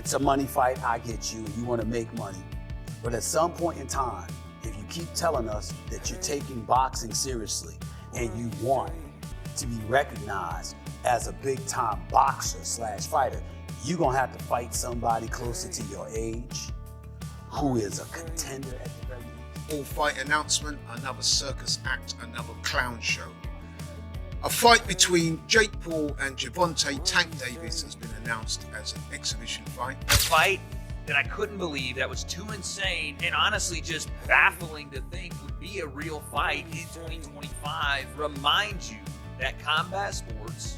It's a money fight, I get you, you want to make money. But at some point in time, if you keep telling us that you're taking boxing seriously and you want to be recognized as a big-time boxer/fighter, you're gonna have to fight somebody closer to your age who is a contender at the very least. All fight announcement, another circus act, another clown show. A fight between Jake Paul and Gervonta Tank Davis has been announced as an exhibition fight. A fight that I couldn't believe, that was too insane and honestly just baffling to think would be a real fight in 2025. Remind you that combat sports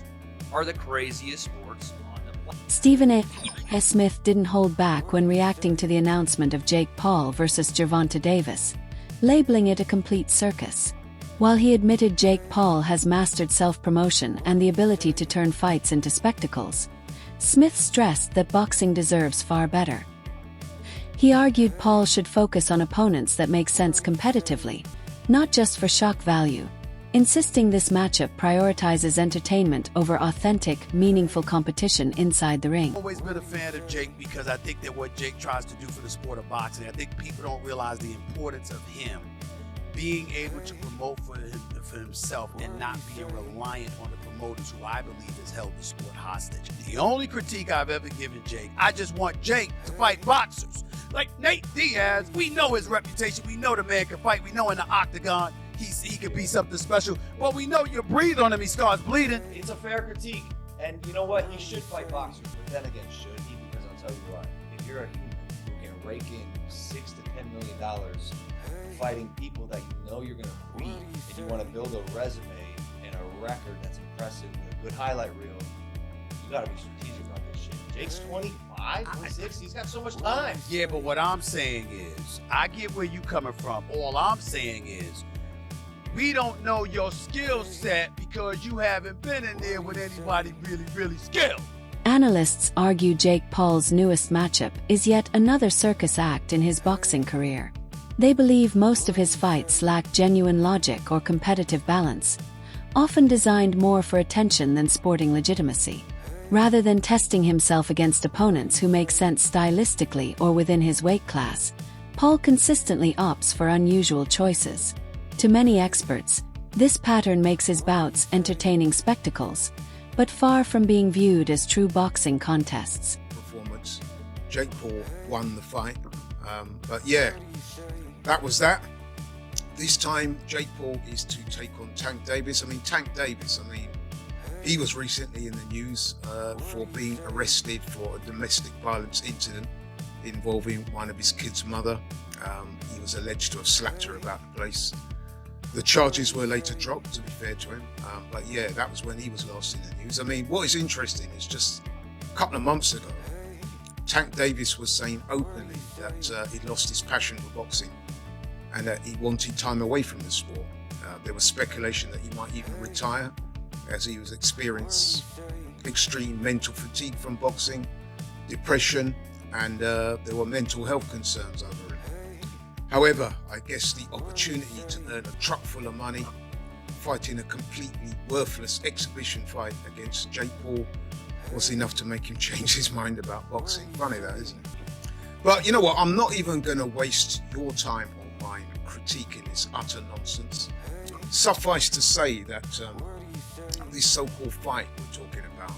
are the craziest sports on the planet. Stephen A. Smith didn't hold back when reacting to the announcement of Jake Paul versus Gervonta Davis, labeling it a complete circus. While he admitted Jake Paul has mastered self-promotion and the ability to turn fights into spectacles, Smith stressed that boxing deserves far better. He argued Paul should focus on opponents that make sense competitively, not just for shock value, insisting this matchup prioritizes entertainment over authentic, meaningful competition inside the ring. I've always been a fan of Jake because I think that what Jake tries to do for the sport of boxing, I think people don't realize the importance of him being able to promote for himself and not being reliant on the promoters who I believe has held the sport hostage. The only critique I've ever given Jake, I just want Jake to fight boxers. Like Nate Diaz, we know his reputation, we know the man can fight, we know in the octagon he could be something special, but we know you breathe on him, he starts bleeding. It's a fair critique, and you know what? He should fight boxers, but then again, should he? Because I'll tell you what, if you're a human who can rake in $6 to $10 million fighting people that you know you're going to beat, and you want to build a resume and a record that's impressive with a good highlight reel, you got to be strategic on this shit. Jake's 25, 26, he's got so much time. Yeah, but what I'm saying is, I get where you coming from. All I'm saying is, we don't know your skill set because you haven't been in there with anybody really skilled. Analysts argue Jake Paul's newest matchup is yet another circus act in his boxing career. They believe most of his fights lack genuine logic or competitive balance, often designed more for attention than sporting legitimacy. Rather than testing himself against opponents who make sense stylistically or within his weight class, Paul consistently opts for unusual choices. To many experts, this pattern makes his bouts entertaining spectacles, but far from being viewed as true boxing contests. Performance. Jake Paul won the fight, but yeah, that was that. This time, Jake Paul is to take on Tank Davis. Tank Davis, he was recently in the news for being arrested for a domestic violence incident involving one of his kids' mother. He was alleged to have slapped her about the place. The charges were later dropped, to be fair to him. But yeah, that was when he was last in the news. What is interesting is just a couple of months ago, Tank Davis was saying openly that he'd lost his passion for boxing and that he wanted time away from the sport. There was speculation that he might even retire as he was experiencing extreme mental fatigue from boxing, depression, and there were mental health concerns over him. However, I guess the opportunity to earn a truck full of money, fighting a completely worthless exhibition fight against Jake Paul was enough to make him change his mind about boxing. Funny that, isn't it? But you know what? I'm not even going to waste your time on mine critiquing this utter nonsense. Suffice to say that this so-called fight we're talking about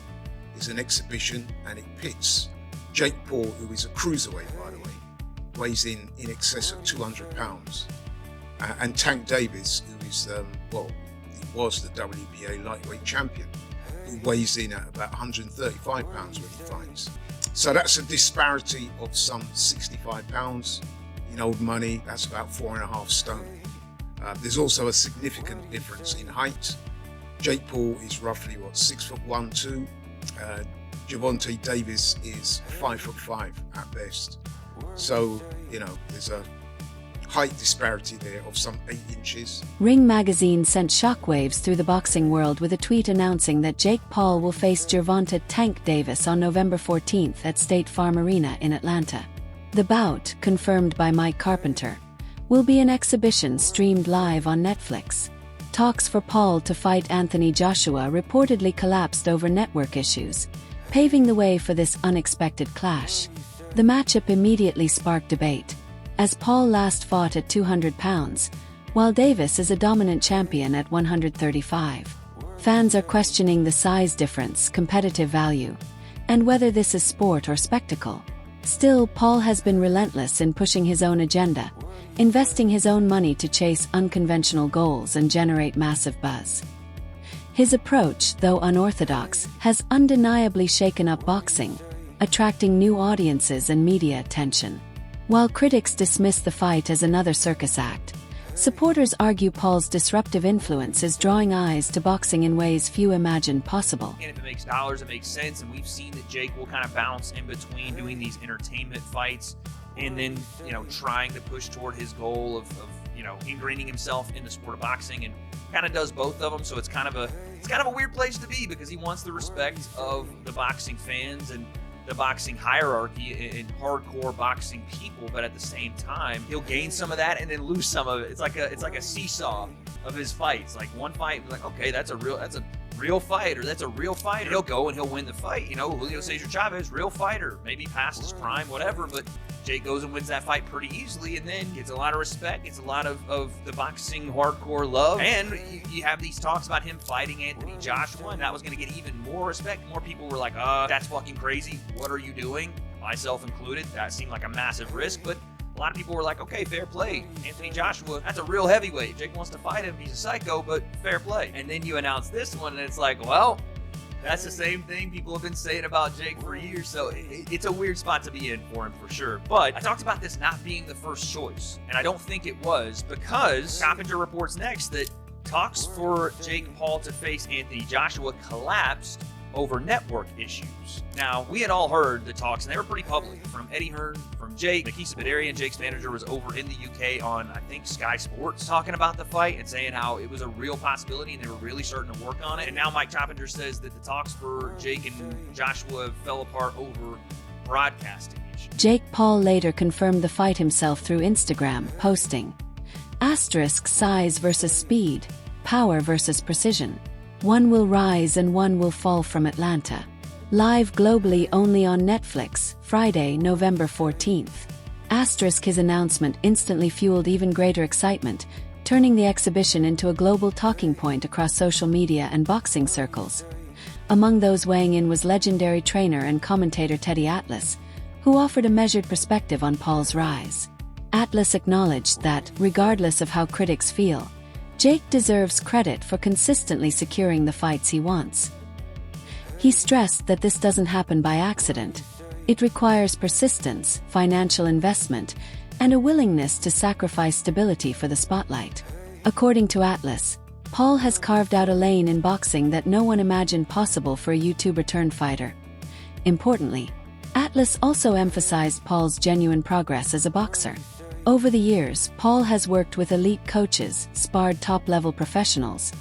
is an exhibition, and it pits Jake Paul, who is a cruiserweight, by the way, weighs in excess of 200 pounds, and Tank Davis, who is, he was the WBA lightweight champion, who weighs in at about 135 pounds when he fights. So that's a disparity of some 65 pounds. In old money, that's about 4.5 stone. There's also a significant difference in height. Jake Paul is roughly, 6'1", 2. Gervonta Davis is 5'5" at best. So, there's a height disparity there of some 8 inches. Ring magazine sent shockwaves through the boxing world with a tweet announcing that Jake Paul will face Gervonta Tank Davis on November 14th at State Farm Arena in Atlanta. The bout, confirmed by Mike Carpenter, will be an exhibition streamed live on Netflix. Talks for Paul to fight Anthony Joshua reportedly collapsed over network issues, paving the way for this unexpected clash. The matchup immediately sparked debate, as Paul last fought at 200 pounds, while Davis is a dominant champion at 135. Fans are questioning the size difference, competitive value, and whether this is sport or spectacle. Still, Paul has been relentless in pushing his own agenda, investing his own money to chase unconventional goals and generate massive buzz. His approach, though unorthodox, has undeniably shaken up boxing, attracting new audiences and media attention. While critics dismiss the fight as another circus act, supporters argue Paul's disruptive influence is drawing eyes to boxing in ways few imagined possible. And if it makes dollars, it makes sense. And we've seen that Jake will kind of bounce in between doing these entertainment fights and then, trying to push toward his goal of ingraining himself in the sport of boxing, and kind of does both of them. So it's kind of a weird place to be, because he wants the respect of the boxing fans and the boxing hierarchy and hardcore boxing people, but at the same time, he'll gain some of that and then lose some of it. It's like a seesaw of his fights. Like one fight, like, okay, that's a real fight, or that's a real fighter. He'll go and he'll win the fight. Julio Cesar Chavez, real fighter, maybe past his prime, whatever, but Jake goes and wins that fight pretty easily, and then gets a lot of respect, gets a lot of the boxing hardcore love. And you have these talks about him fighting Anthony Joshua, and that was going to get even more respect. More people were like, that's fucking crazy. What are you doing? Myself included. That seemed like a massive risk, but a lot of people were like, okay, fair play. Anthony Joshua, that's a real heavyweight. Jake wants to fight him. He's a psycho, but fair play. And then you announce this one, and it's like, well, that's the same thing people have been saying about Jake for years. So it's a weird spot to be in for him, for sure. But I talked about this not being the first choice, and I don't think it was, because Coppinger reports next that talks for Jake Paul to face Anthony Joshua collapsed over network issues. Now, we had all heard the talks, and they were pretty public, from Eddie Hearn, from Jake. Makisa Badarian, Jake's manager, was over in the UK on, I think, Sky Sports, talking about the fight and saying how it was a real possibility and they were really starting to work on it. And now Mike Coppinger says that the talks for Jake and Joshua fell apart over broadcasting issues. Jake Paul later confirmed the fight himself through Instagram, posting, *size versus speed, power versus precision. One will rise and one will fall from Atlanta. Live globally only on Netflix, Friday, November 14th. His announcement instantly fueled even greater excitement, turning the exhibition into a global talking point across social media and boxing circles. Among those weighing in was legendary trainer and commentator Teddy Atlas, who offered a measured perspective on Paul's rise. Atlas acknowledged that, regardless of how critics feel, Jake deserves credit for consistently securing the fights he wants. He stressed that this doesn't happen by accident. It requires persistence, financial investment, and a willingness to sacrifice stability for the spotlight. According to Atlas, Paul has carved out a lane in boxing that no one imagined possible for a YouTuber-turned-fighter. Importantly, Atlas also emphasized Paul's genuine progress as a boxer. Over the years, Paul has worked with elite coaches, sparred top-level professionals,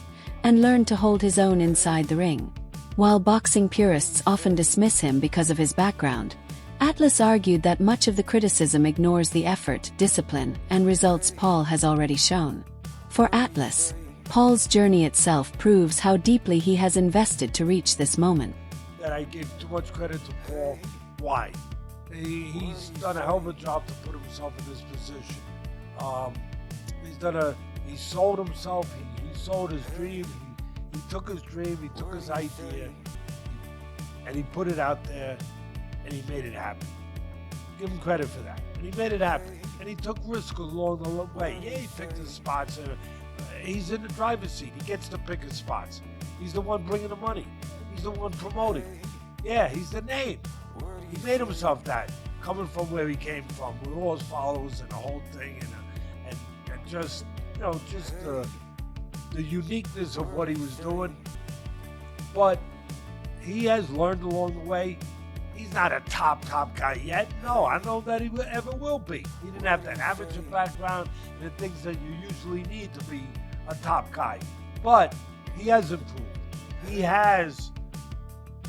and learned to hold his own inside the ring. While boxing purists often dismiss him because of his background, Atlas argued that much of the criticism ignores the effort, discipline, and results Paul has already shown. For Atlas, Paul's journey itself proves how deeply he has invested to reach this moment. That I gave too much credit to Paul. Why? He's done a hell of a job to put himself in this position. He sold himself. He sold his dream. He took his dream. He took his idea, and he put it out there, and he made it happen. Give him credit for that. And he made it happen. And he took risk along the way. Yeah, he picked his spots. He's in the driver's seat. He gets to pick his spots. He's the one bringing the money. He's the one promoting. Yeah, he's the name. He made himself that, coming from where he came from, with all his followers and the whole thing, and just the uniqueness of what he was doing. But he has learned along the way. He's not a top guy yet. No, I know that he ever will be. He didn't have that amateur background and the things that you usually need to be a top guy. But he has improved.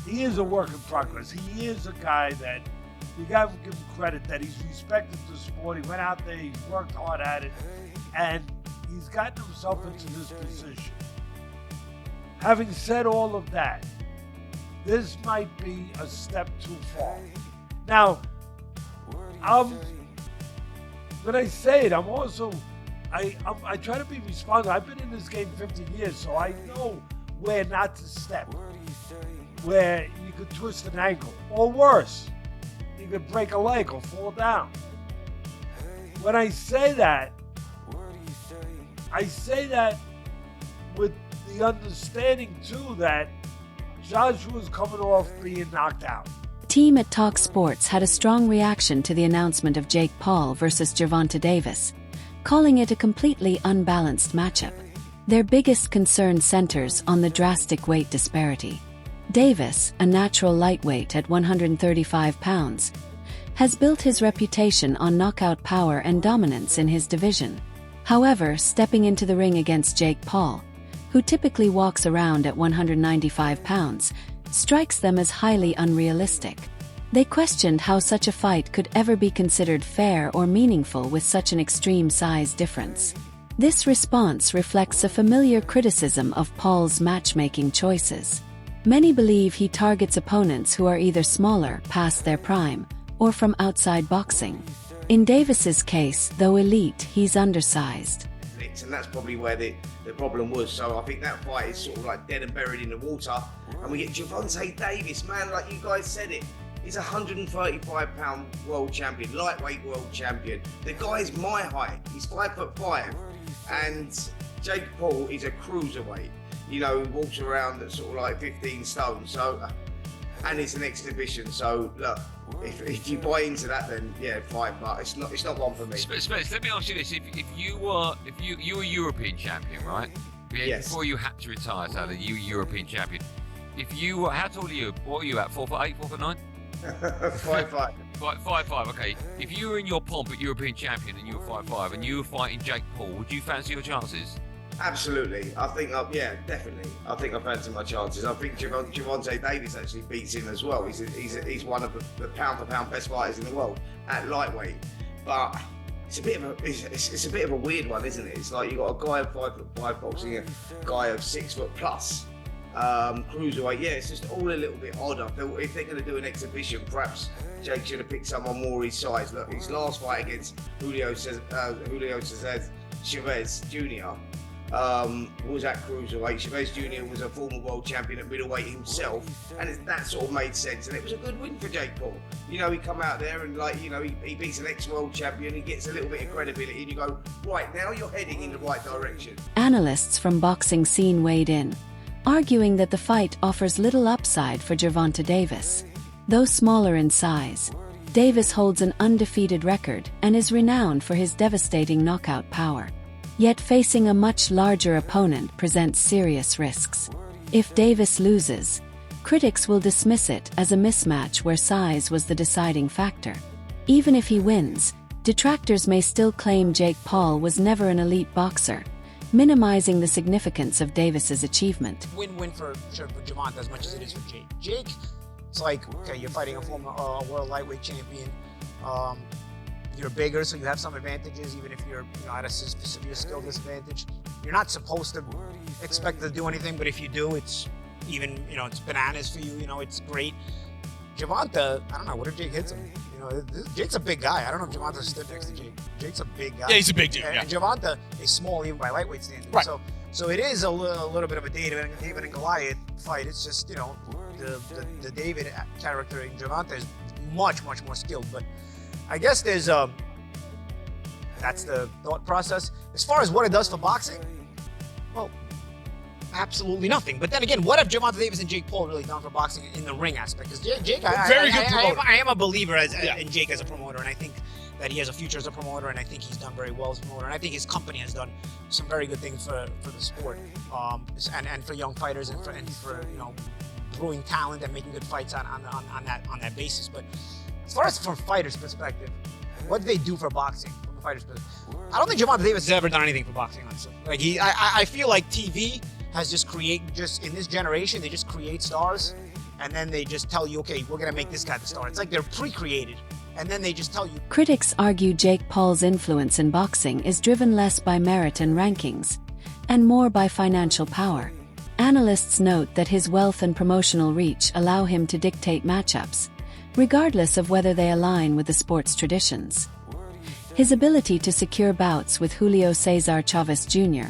He is a work in progress. He is a guy that you got to give him credit that he's respected the sport. He went out there, he's worked hard at it, and he's gotten himself into this position. Having said all of that, this might be a step too far. Now, when I say it, I'm also, I try to be responsible. I've been in this game 15 years, so I know where not to step, where you could twist an ankle, or worse, you could break a leg or fall down. When I say that with the understanding too that Joshua's coming off being knocked out. Team at Talk Sports had a strong reaction to the announcement of Jake Paul versus Gervonta Davis, calling it a completely unbalanced matchup. Their biggest concern centers on the drastic weight disparity. Davis, a natural lightweight at 135 pounds, has built his reputation on knockout power and dominance in his division. However, stepping into the ring against Jake Paul, who typically walks around at 195 pounds, strikes them as highly unrealistic. They questioned how such a fight could ever be considered fair or meaningful with such an extreme size difference. This response reflects a familiar criticism of Paul's matchmaking choices. Many believe he targets opponents who are either smaller, past their prime, or from outside boxing. In Davis's case, though elite, he's undersized. And that's probably where the problem was. So I think that fight is sort of like dead and buried in the water. And we get Gervonta Davis, man, like you guys said it. He's a 135-pound world champion, lightweight world champion. The guy's my height. He's 5'5", and Jake Paul is a cruiserweight. You know, he walks around at sort of like 15 stone. So, and it's an exhibition. So look, if you buy into that, then yeah, fine. But it's not one for me. Spence, let me ask you this: if you were European champion, right? Yes. Before you had to retire, so that you were European champion. If you were, how tall are you? What are you at? 4'8", 4'9"? 5'5". 5'5". Okay. If you were in your pomp at European champion and you were 5'5" and you were fighting Jake Paul, would you fancy your chances? Absolutely. I think, yeah, definitely. I think I fancy my chances. I think Gervonta Davis actually beats him as well. He's one of the pound-for-pound best fighters in the world at lightweight. But it's a bit of a weird one, isn't it? It's like you got a guy of 5'5" boxing a guy of 6 foot plus. Cruiserweight, yeah, it's just all a little bit odd. I feel if they're going to do an exhibition, perhaps Jake should have picked someone more his size. Look, his last fight against Julio Cesar Chavez Jr. Was at cruiserweight. Chavez Jr. was a former world champion at middleweight himself, and that sort of made sense. And it was a good win for Jake Paul. You know, he come out there and he beats an ex-world champion. He gets a little bit of credibility, and you go, right, now you're heading in the right direction. Analysts from boxing scene weighed in, arguing that the fight offers little upside for Gervonta Davis. Though smaller in size, Davis holds an undefeated record and is renowned for his devastating knockout power. Yet facing a much larger opponent presents serious risks. If Davis loses, critics will dismiss it as a mismatch where size was the deciding factor. Even if he wins, detractors may still claim Jake Paul was never an elite boxer, minimizing the significance of Davis's achievement. Win-win for Gervonta as much as it is for Jake. Jake, it's like, okay, you're fighting a former world lightweight champion. You're bigger, so you have some advantages, even if you're at a severe skill disadvantage. You're not supposed to expect to do anything, but if you do, it's even, it's bananas for you. It's great. Gervonta, I don't know, what if Jake hits him? Jake's a big guy. I don't know if Gervonta stood next to Jake. Jake's a big guy. Yeah, he's a big dude. And Gervonta is small even by lightweight standards. Right. So it is a little bit of a David and Goliath fight. It's just, the David character in Gervonta is much, much more skilled. But I guess that's the thought process. As far as what it does for boxing, well, absolutely nothing. But then again, what have Gervonta Davis and Jake Paul really done for boxing in the ring aspect? Because Jake, I am a believer in Jake as a promoter, and I think that he has a future as a promoter, and I think he's done very well as a promoter, and I think his company has done some very good things for the sport, and for young fighters, and for brewing talent and making good fights on that basis. But as far as from a fighter's perspective, what do they do for boxing? From a fighter's perspective, I don't think Gervonta Davis has ever done anything for boxing, honestly. Like I feel like TV has just in this generation, they just create stars, and then they just tell you, okay, we're gonna make this guy the star. It's like they're pre-created, and then they just tell you. Critics argue Jake Paul's influence in boxing is driven less by merit and rankings, and more by financial power. Analysts note that his wealth and promotional reach allow him to dictate matchups, regardless of whether they align with the sport's traditions. His ability to secure bouts with Julio Cesar Chavez Jr.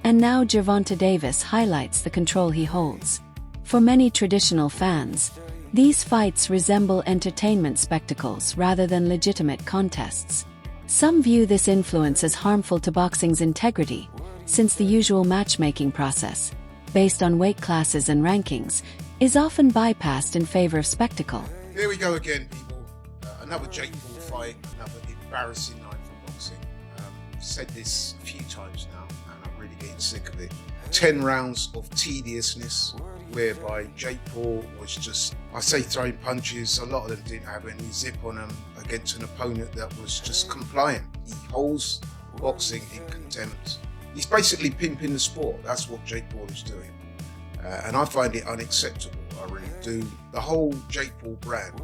and now Gervonta Davis highlights the control he holds. For many traditional fans, these fights resemble entertainment spectacles rather than legitimate contests. Some view this influence as harmful to boxing's integrity, since the usual matchmaking process, based on weight classes and rankings, is often bypassed in favor of spectacle. Here we go again, people. Another Jake Paul fight, another embarrassing night for boxing. I've said this a few times now, and I'm really getting sick of it. 10 rounds of tediousness, whereby Jake Paul was just, I say throwing punches, a lot of them didn't have any zip on them against an opponent that was just compliant. He holds boxing in contempt. He's basically pimping the sport. That's what Jake Paul is doing. And I find it unacceptable, I really do. The whole Jake Paul brand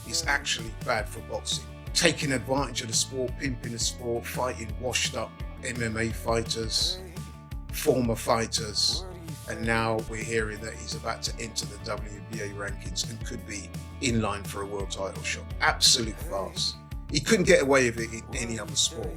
is actually bad for boxing. Taking advantage of the sport, pimping the sport, fighting washed up MMA fighters, former fighters, and now we're hearing that he's about to enter the WBA rankings and could be in line for a world title shot. Absolute farce. He couldn't get away with it in any other sport,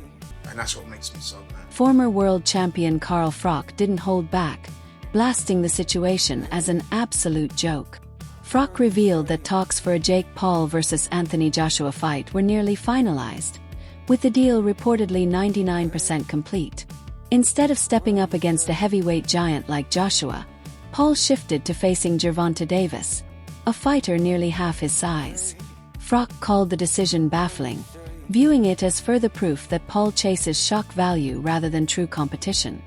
and that's what makes me so mad. Former world champion Carl Froch didn't hold back, blasting the situation as an absolute joke. Froch revealed that talks for a Jake Paul versus Anthony Joshua fight were nearly finalized, with the deal reportedly 99% complete. Instead of stepping up against a heavyweight giant like Joshua, Paul shifted to facing Gervonta Davis, a fighter nearly half his size. Froch called the decision baffling, viewing it as further proof that Paul chases shock value rather than true competition.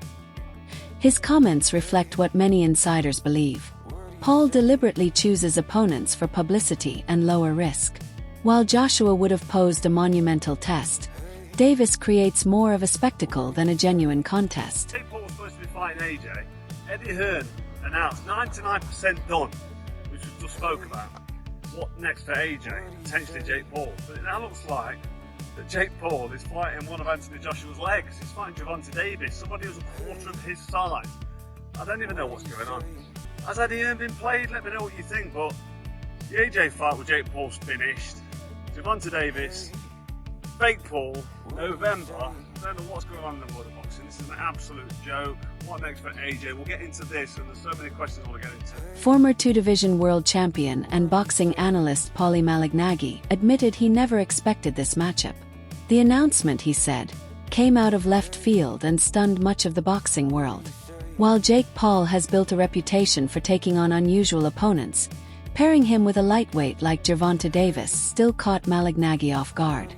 His comments reflect what many insiders believe. Paul deliberately chooses opponents for publicity and lower risk. While Joshua would have posed a monumental test, Davis creates more of a spectacle than a genuine contest. Jake Paul was supposed to be fighting AJ. Eddie Hearn announced 99% done, which we just spoke about. What next for AJ? Potentially Jake Paul. But it now looks like that Jake Paul is fighting one of Anthony Joshua's legs. He's fighting Gervonta Davis, somebody who's a quarter of his size. I don't even know what's going on. Has Eddie Hearn been played? Let me know what you think, but the AJ fight with Jake Paul's finished. Gervonta Davis, fake Paul, November. I don't know what's going on in the world of boxing. This is an absolute joke. What next for AJ? We'll get into this, and there's so many questions I want to get into. Former two-division world champion and boxing analyst Paulie Malignaggi admitted he never expected this matchup. The announcement, he said, came out of left field and stunned much of the boxing world. While Jake Paul has built a reputation for taking on unusual opponents, pairing him with a lightweight like Gervonta Davis still caught Malignaggi off guard.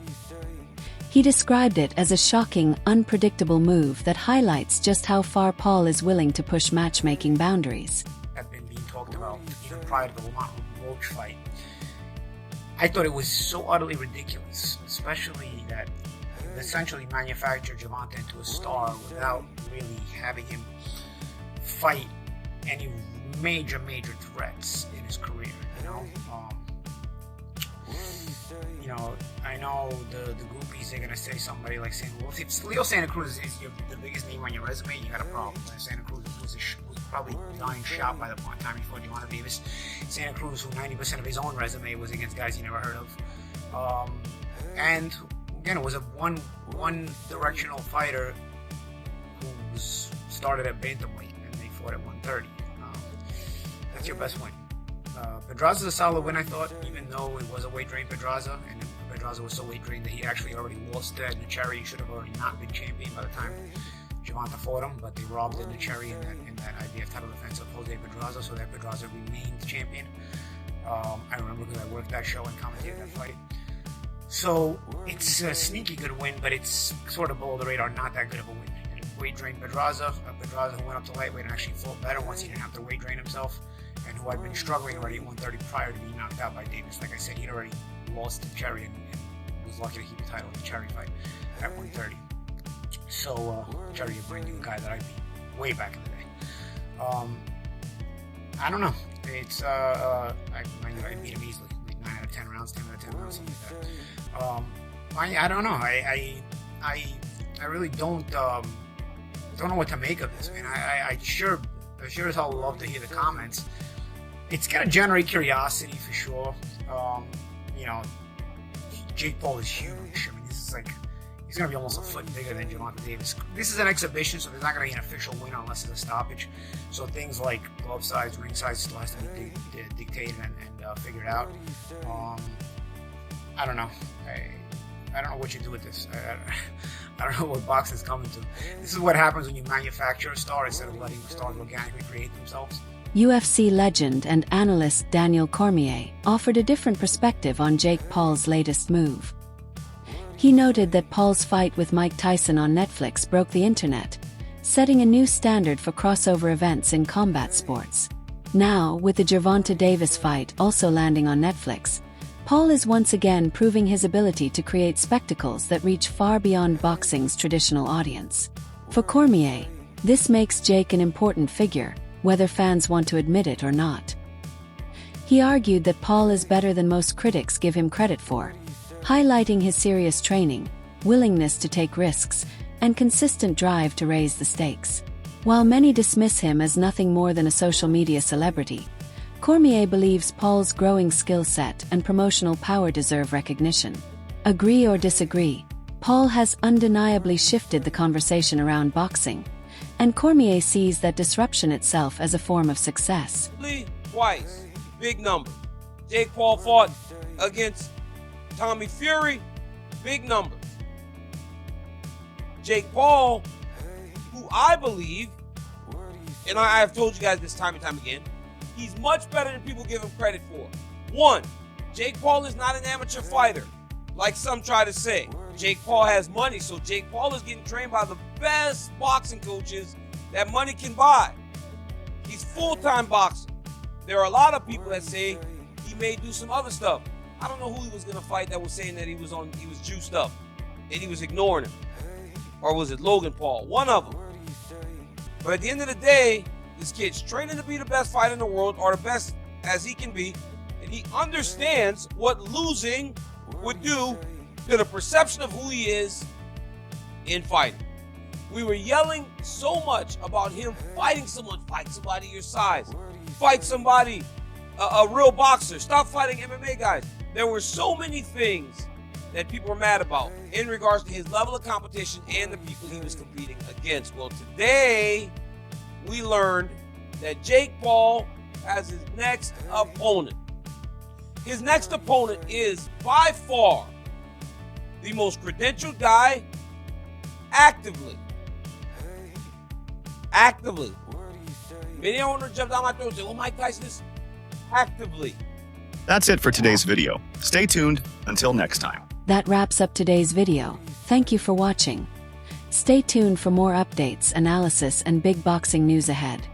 He described it as a shocking, unpredictable move that highlights just how far Paul is willing to push matchmaking boundaries. Have been being talked about even prior to the Lamont Roach fight. I thought it was so utterly ridiculous, especially that you essentially manufactured Gervonta into a star without really having him fight any major threats in his career. I know the groupies, they're gonna say somebody like saying, well, if Leo Santa Cruz is the biggest name on your resume, you got a problem. Santa Cruz was probably dying shot by the time he fought Gervonta Davis. Santa Cruz, who 90% of his own resume was against guys he never heard of, and again, it was a one-directional fighter who started at bantamweight and they fought at 130. That's your best win. Pedraza's a solid win, I thought, even though it was a weight-drained Pedraza, and Pedraza was so weight-drained that he actually already lost to Ednacheri. He should have already not been champion by the time Gervonta fought him, but they robbed Ednacheri in that IBF title defense of Jose Pedraza, so that Pedraza remained champion. I remember because I worked that show and commentated that fight. So it's a sneaky good win, but it's sort of below the radar, not that good of a win. Weight-drained Pedraza, who went up to lightweight and actually fought better once he didn't have to weight-drain himself, and who had been struggling already at 130 prior to being knocked out by Davis. Like I said, he'd already lost to Cherry and was lucky to keep the title in the Cherry fight at 130. So Cherry, a brand new guy that I beat way back in the day. I don't know. It's I beat him easily, like 9 out of 10 rounds, 10 out of 10 rounds, something like that. I don't know. I really don't know what to make of this. I mean, I sure I sure as hell would love to hear the comments. It's going to generate curiosity for sure. You know, Jake Paul is huge. I mean, this is like, he's going to be almost a foot bigger than Gervonta Davis. This is an exhibition, so there's not going to be an official win unless it's a stoppage. So things like glove size, ring size still has to be dictated and figured out. I don't know. I don't know what you do with this. I don't know what boxing's coming to. This is what happens when you manufacture a star instead of letting the stars organically create themselves. UFC legend and analyst Daniel Cormier offered a different perspective on Jake Paul's latest move. He noted that Paul's fight with Mike Tyson on Netflix broke the internet, setting a new standard for crossover events in combat sports. Now, with the Gervonta Davis fight also landing on Netflix, Paul is once again proving his ability to create spectacles that reach far beyond boxing's traditional audience. For Cormier, this makes Jake an important figure, whether fans want to admit it or not. He argued that Paul is better than most critics give him credit for, highlighting his serious training, willingness to take risks, and consistent drive to raise the stakes. While many dismiss him as nothing more than a social media celebrity, Cormier believes Paul's growing skill set and promotional power deserve recognition. Agree or disagree, Paul has undeniably shifted the conversation around boxing, and Cormier sees that disruption itself as a form of success. Twice, big numbers. Jake Paul fought against Tommy Fury, big numbers. Jake Paul, who I believe, and I have told you guys this time and time again, he's much better than people give him credit for. One, Jake Paul is not an amateur fighter, like some try to say. Jake Paul has money, so Jake Paul is getting trained by the best boxing coaches that money can buy. He's full-time boxing. There are a lot of people that say he may do some other stuff. I don't know who he was going to fight that was saying that he was juiced up and he was ignoring him. Or was it Logan Paul? One of them. But at the end of the day, this kid's training to be the best fighter in the world, or the best as he can be, and he understands what losing would do to the perception of who he is in fighting. We were yelling so much about him fighting someone. Fight somebody your size. Fight somebody, a real boxer. Stop fighting MMA guys. There were so many things that people were mad about in regards to his level of competition and the people he was competing against. Well, today, we learned that Jake Paul has his next opponent. His next opponent is by far the most credentialed guy actively. Many owners jump down my throat and say, well, Mike Tyson is actively. That's it for today's video. Stay tuned until next time. That wraps up today's video. Thank you for watching. Stay tuned for more updates, analysis, and big boxing news ahead.